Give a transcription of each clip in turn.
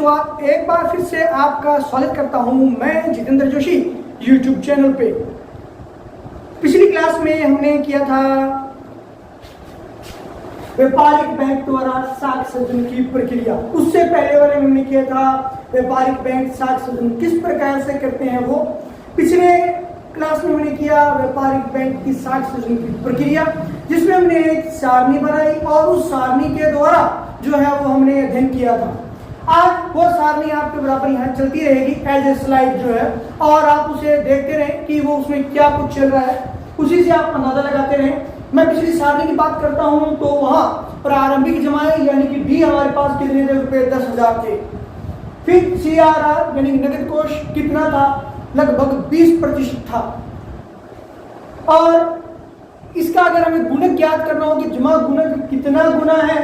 शुरुआत एक बार फिर से आपका स्वागत करता हूं मैं जितेंद्र जोशी YouTube चैनल पे। पिछली क्लास में हमने किया था व्यापारिक बैंक द्वारा साख सृजन की प्रक्रिया। उससे पहले वाले में हमने किया था व्यापारिक बैंक साख सृजन किस प्रकार से करते हैं वो। पिछले क्लास में हमने किया व्यापारिक बैंक की साख सृजन की प्रक्रिया, जिसमें हमने एक सारणी बनाई और उस सारणी के द्वारा जो है वो हमने अध्ययन किया था। आज वो सारणी आपके बराबर यहाँ चलती रहेगी एज ए स्लाइड जो है, और आप उसे देखते रहें कि वो उसमें क्या कुछ चल रहा है, उसी से आप अंदाजा लगाते रहें। मैं पिछली सारणी की बात करता हूँ तो वहाँ प्रारंभिक जमाएं यानी कि डी हमारे पास कितने थे, रुपए 10,000 थे। फिर CRR यानी नगद कोष कितना था, लगभग 20% था। और इसका अगर हमें गुणक याद करना हो कि जमा गुणक कितना गुना है,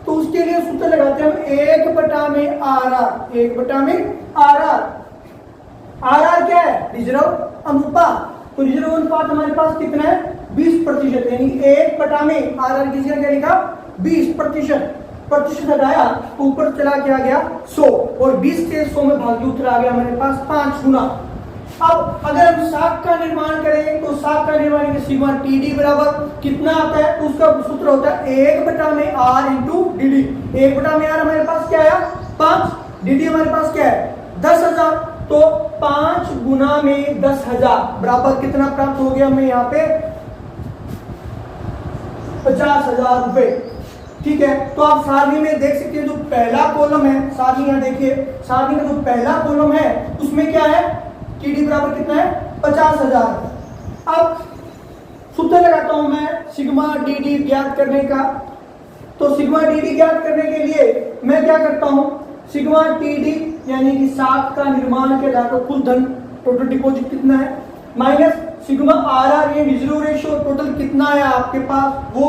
तो उसके लिए सूत्र लगाते हैं हम 1/RR। 1/RR। RR क्या है? रिजर्व अनुपात। तो रिजर्व अनुपात हमारे पास कितना है? 20%। यानी 1/RR की जगह क्या लिखा? 20%। प्रतिशत हटाया तो ऊपर चला क्या गया? 100, और 20 से 100 में भाग के उत्तर आ गया हमारे पास 5 गुना। अब अगर हम साख का निर्माण करें तो साख का निर्माण के सिग्मा TD बराबर कितना आता है? उसका सूत्र होता है 1/R इंटू DD। 1/R हमारे पास क्या है? 5। DD हमारे पास क्या है? 10,000। तो 5 गुना में 10,000 बराबर कितना प्राप्त हो गया हमें यहाँ पे? 50,000 रुपए। ठीक है, तो आप सारणी में देख सकते हैं जो पहला कॉलम है, सारणी यहाँ देखिए, सारणी का जो पहला कॉलम है उसमें क्या है? TD बराबर कितना है? 50,000। अब सूत्र लगाता हूं मैं सिग्मा DD ज्ञात करने का। तो सिग्मा DD ज्ञात करने के लिए मैं क्या करता हूं? सिग्मा TD यानी कि साख का निर्माण के आधार पर कुल धन, टोटल डिपॉजिट कितना है, माइनस सिग्मा RR ये रिजर्व रेशियो टोटल कितना है आपके पास, वो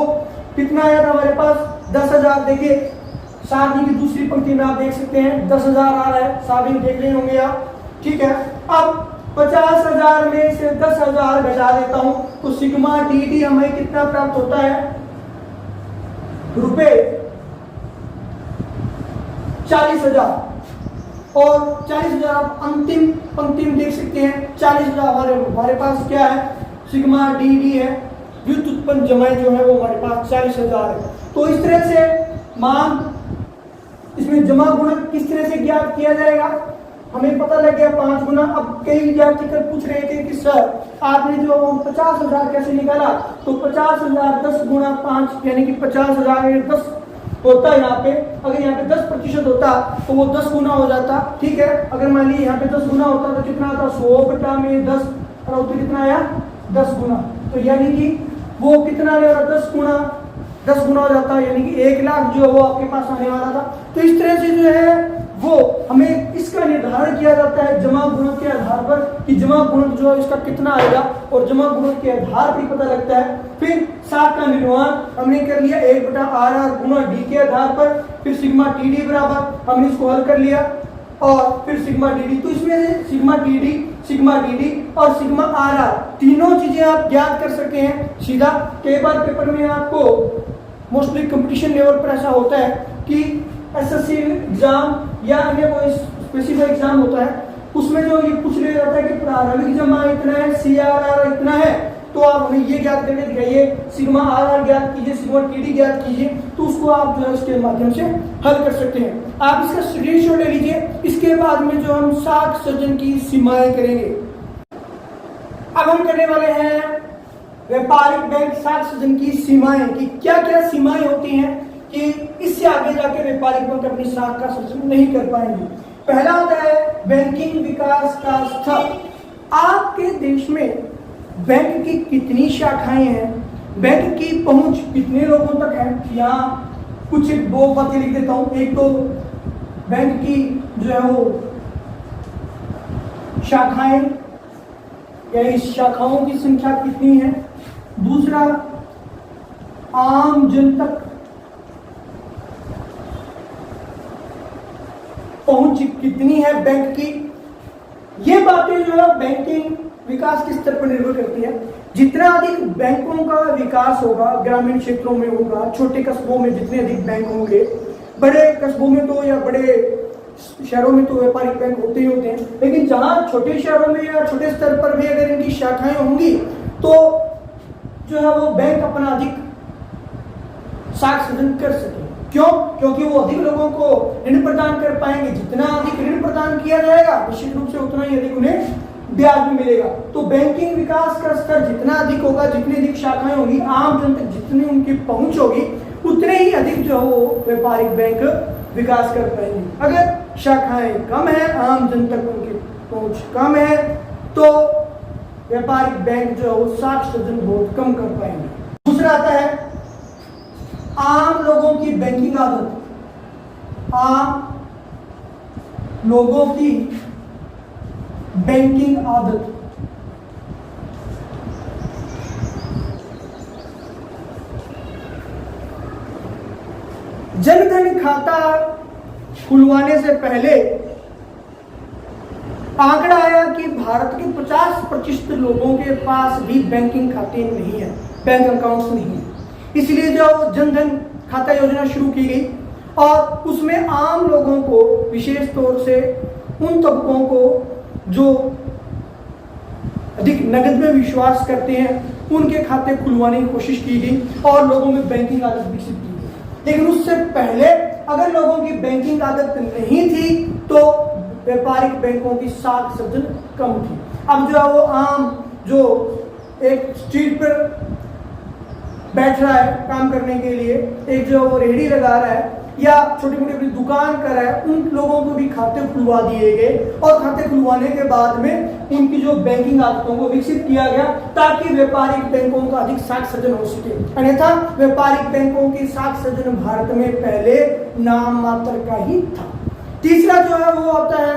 कितना आया था हमारे पास? 10,000। देखिए सारणी की दूसरी पंक्ति में आप देख सकते हैं 10,000 आ रहा है, सारणी देख रहे होंगे आप। ठीक है, अब 50,000 में से 10,000 घटा देता हूं तो सिग्मा DD हमें कितना प्राप्त होता है? रुपए 40,000। और 40,000 आप अंतिम पंक्ति में देख सकते हैं 40,000 हमारे पास क्या है? सिग्मा DD है, व्युत्पन्न जमाएं जो है वो हमारे पास 40,000 है। तो इस तरह से मान इसमें जमा गुणक किस तरह से ज्ञात किया जाएगा? हमें पता लग गया 5 गुना। अब कई विद्यार्थी कल पूछ रहे थे कि सर आपने जो 50,000 कैसे निकाला? तो 50,000 10 गुना 5 यानी कि 50,000 10 होता है। यहाँ पे अगर यहाँ पे 10% होता तो वो 10 गुना हो जाता। ठीक है, अगर मान लीजिए यहाँ पे 10 गुना होता तो कितना आता? 100/10 और उत्तर कितना आया? 10 गुना। तो यानी कि वो कितना आने वाला? 10 गुना हो जाता, यानी कि 1 लाख जो है वो आपके पास आने वाला था। तो इस तरह से जो है वो हमें इसका निर्धारण किया जाता है जमा गुणक के आधार पर कि जमा गुणक जो है इसका कितना आएगा, और जमा गुणक के आधार पर पता लगता है। फिर साख का निर्माण हमने कर लिया 1/RR गुणा D के आधार पर, फिर सिग्मा TD बराबर हमने इसको हल कर लिया, और फिर सिग्मा DD। तो इसमें से सिग्मा DD और सिग्मा RR तीनों चीजें आप ज्ञात कर सकते हैं सीधा। कई बार पेपर में आपको मोस्टली कंपटीशन लेवल पर ऐसा होता है कि SSC एग्जाम या अन्य कोई स्पेसिफिक एग्जाम होता है, उसमें जो ये पूछ लिया जाता है कि प्रारंभिक जमा इतना है, CRR इतना है, तो आप हमें ये ज्ञात करके दिखाइए, सिग्मा RR ज्ञात कीजिए, सिग्मा TD ज्ञात कीजिए। तो उसको आप जो है इसके माध्यम से हल कर सकते हैं। आप इसका स्क्रीनशॉट ले लीजिए। इसके बाद में जो हम साख सृजन की सीमाएं करेंगे। अब हम करने वाले हैं व्यापारिक बैंक साख सृजन की सीमाएं, कि क्या क्या सीमाएं होती हैं कि इससे आगे जाकर व्यापारिक बैंक अपनी साख का सृजन नहीं कर पाएंगे। पहला होता है बैंकिंग विकास का स्तर। आपके देश में बैंक की कितनी शाखाएं हैं, बैंक की पहुंच कितने लोगों तक है। यहाँ कुछ 2 बातें लिख देता हूं। एक तो बैंक की जो है वो शाखाएं या इस शाखाओं की संख्या कितनी है। दूसरा आम जन तक पहुंच कितनी है बैंक की। ये बातें जो है बैंकिंग विकास के स्तर पर निर्भर करती है। जितना अधिक बैंकों का विकास होगा, ग्रामीण क्षेत्रों में होगा, छोटे कस्बों में जितने अधिक बैंक होंगे, बड़े कस्बों में तो या बड़े शहरों में तो व्यापारिक बैंक होते ही होते हैं, लेकिन जहां छोटे शहरों में या छोटे स्तर पर भी अगर इनकी शाखाएं होंगी तो जो है वो बैंक अपना अधिक साख सृजन कर सके। क्यों? क्योंकि वो अधिक लोगों को ऋण प्रदान कर पाएंगे। जितना अधिक ऋण प्रदान किया जाएगा निश्चित रूप से उतना ही अधिक उन्हें ब्याज भी मिलेगा। तो बैंकिंग विकास का स्तर जितना अधिक होगा, जितनी अधिक शाखाएं होंगी, आम जन तक जितनी उनकी पहुंच होगी, उतने ही अधिक जो है वो व्यापारिक बैंक विकास कर पाएंगे। अगर शाखाएं कम है, आम जन तक उनकी पहुंच कम है, तो व्यापारिक बैंक जो है वो साख सृजन बहुत कम कर पाएंगे। दूसरा आता है आम लोगों की बैंकिंग आदत। आम लोगों की बैंकिंग आदत। जनधन खाता खुलवाने से पहले आंकड़ा आया कि भारत के 50% लोगों के पास भी बैंकिंग खाते नहीं है, बैंक अकाउंट्स नहीं है। इसलिए जो जनधन खाता योजना शुरू की गई और उसमें आम लोगों को, विशेष तौर से उन तबकों को जो अधिक नगद में विश्वास करते हैं, उनके खाते खुलवाने की कोशिश की गई और लोगों में बैंकिंग आदत विकसित की गई। लेकिन उससे पहले अगर लोगों की बैंकिंग आदत नहीं थी तो व्यापारिक बैंकों की साख सृजन कम थी। अब जो है वो आम जो एक स्ट्रीट पर बैठ रहा है काम करने के लिए, एक जो वो रेहड़ी लगा रहा है या छोटी मोटी अपनी दुकान कर रहा है, उन लोगों को भी खाते खुलवा दिए गए और खाते खुलवाने के बाद में उनकी जो बैंकिंग आदतों को विकसित किया गया ताकि व्यापारिक बैंकों का अधिक साख सृजन हो सके। अन्यथा व्यापारिक बैंकों की साख सृजन भारत में पहले नाम मात्र का ही था। तीसरा जो है वो आता है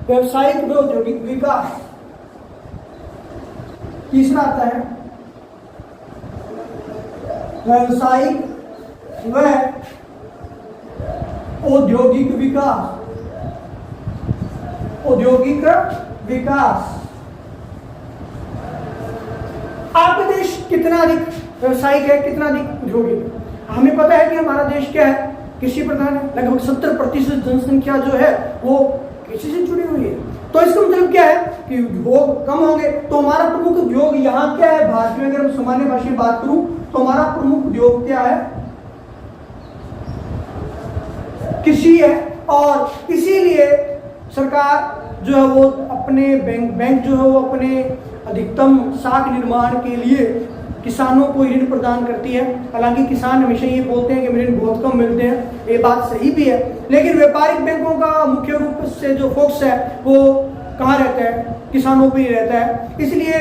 व्यवसायिक व औद्योगिक विकास। तीसरा आता है व्यवसायिक व औद्योगिक विकास। औद्योगिक विकास। आपका देश कितना अधिक व्यवसायिक है, कितना अधिक औद्योगिक है? हमें पता है कि हमारा देश क्या है, कृषि प्रधान है। लगभग 70% जनसंख्या जो है वो कृषि से जुड़ी हुई है। तो इसका मतलब क्या है कि उद्योग कम होंगे। तो हमारा प्रमुख उद्योग यहाँ क्या है भारत में? अगर हम सामान्य भाषा में बात करूं तो हमारा प्रमुख उद्योग क्या है? कृषि है। और इसीलिए सरकार जो है वो अपने बैंक जो है वो अपने अधिकतम साख निर्माण के लिए किसानों को ऋण प्रदान करती है। हालांकि किसान हमेशा ये बोलते हैं कि ऋण बहुत कम मिलते हैं, ये बात सही भी है, लेकिन व्यापारिक बैंकों का मुख्य रूप से जो फोकस है वो कहाँ रहता है? किसानों पे ही रहता है। इसलिए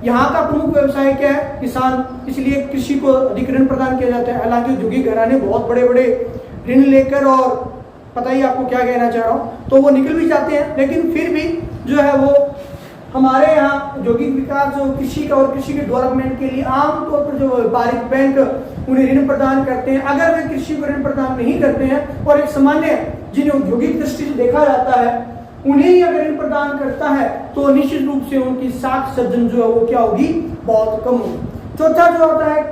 यहाँ का प्रमुख व्यवसाय क्या है? किसान। इसलिए कृषि को अधिक ऋण प्रदान किया जाता है। हालांकि औद्योगिक घराने बहुत बड़े बड़े ऋण लेकर, और पता ही आपको क्या कहना चाह रहा हूँ, तो वो निकल भी जाते हैं, लेकिन फिर भी जो है वो हमारे यहाँ औद्योगिक विकास जो कृषि का और कृषि के डेवलपमेंट के लिए आमतौर पर जो व्यापारिक बैंक उन्हें ऋण प्रदान करते हैं। अगर वे कृषि को ऋण प्रदान नहीं करते हैं और एक सामान्य जिन्हें औद्योगिक दृष्टि से देखा जाता है उन्हें ही अगर ऋण प्रदान करता है तो निश्चित रूप से उनकी साख सृजन जो है वो क्या होगी? बहुत कम होगी। चौथा जो होता है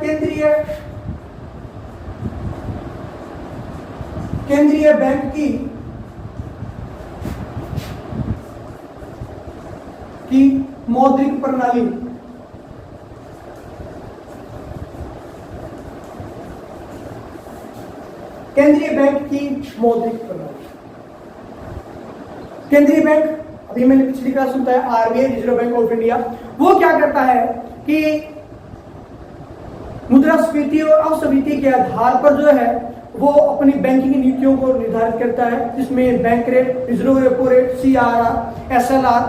केंद्रीय बैंक की मौद्रिक प्रणाली। केंद्रीय बैंक की मौद्रिक प्रणाली। केंद्रीय बैंक, अभी मैंने पिछली क्लास सुनता है RBI, reserve bank of India, वो क्या करता है कि मुद्रास्फीति और अवस्फीति के आधार पर जो है वो अपनी बैंकिंग नीतियों को निर्धारित करता है, जिसमें bank rate, reserve repo rate, CRR, SLR,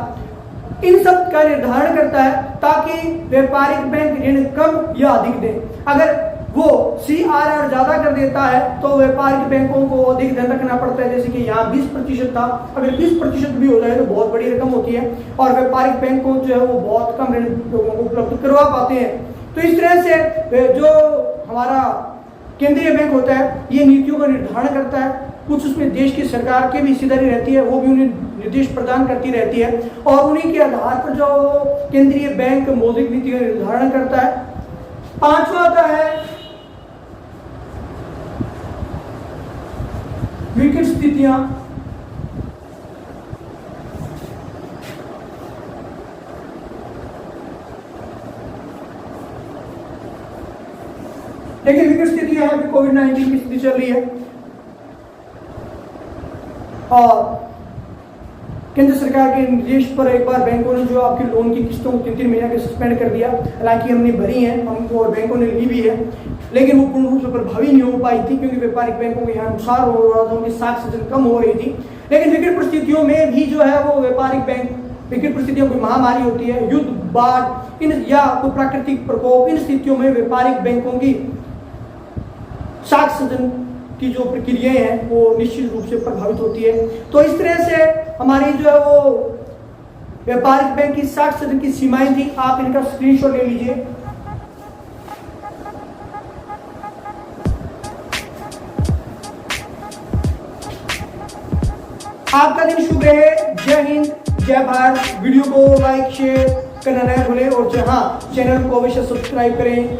इन सब का निर्धारण करता है ताकि व्यापारिक बैंक ऋण कम या अधिक दे। अगर वो CRR ज्यादा कर देता है तो व्यापारिक बैंकों को अधिक धन रखना पड़ता है। जैसे कि यहाँ 20% था, अगर 20% भी हो जाए तो बहुत बड़ी रकम होती है और व्यापारिक बैंकों जो है वो बहुत कम ऋण लोगों को उपलब्ध करवा पाते हैं। तो इस तरह से जो हमारा केंद्रीय बैंक होता है ये नीतियों का निर्धारण करता है। कुछ उसमें देश की सरकार की भी हिस्सेदारी रहती है, वो भी उन्हें निर्देश प्रदान करती रहती है और उन्हीं के आधार पर जो केंद्रीय बैंक मौद्रिक नीति का निर्धारण करता है। पांचवा आता है विकट स्थितियां लेकिन विकट स्थिति है, अभी कोविड-19 की स्थिति चल रही है और केंद्र सरकार के निर्देश पर एक बार बैंकों ने जो आपकी लोन की किस्तों को 3-3 महीने के सस्पेंड कर दिया। हालांकि हमने भरी है, हमको और बैंकों ने ली भी है, लेकिन वो पूर्ण रूप से प्रभावी नहीं हो पाई थी क्योंकि व्यापारिक बैंकों के यहाँ नुकसान हो रहा था, उनकी साख सजन कम हो रही थी। लेकिन विकट परिस्थितियों में भी जो है वो व्यापारिक बैंक, विकट परिस्थितियों की महामारी होती है, युद्ध, बाढ़ इन या कोई प्राकृतिक प्रकोप, इन स्थितियों में व्यापारिक बैंकों की साख सजन की जो प्रक्रियाएं हैं वो निश्चित रूप से प्रभावित होती है। तो इस तरह से हमारी जो है वो व्यापारिक बैंक की साख सजन की सीमाएं थी। आप इनका स्क्रीनशॉट ले लीजिए। आपका दिन शुभ रहे। जय हिंद, जय भारत। वीडियो को लाइक शेयर करना न भूलें और हाँ, चैनल को अवश्य सब्सक्राइब करें।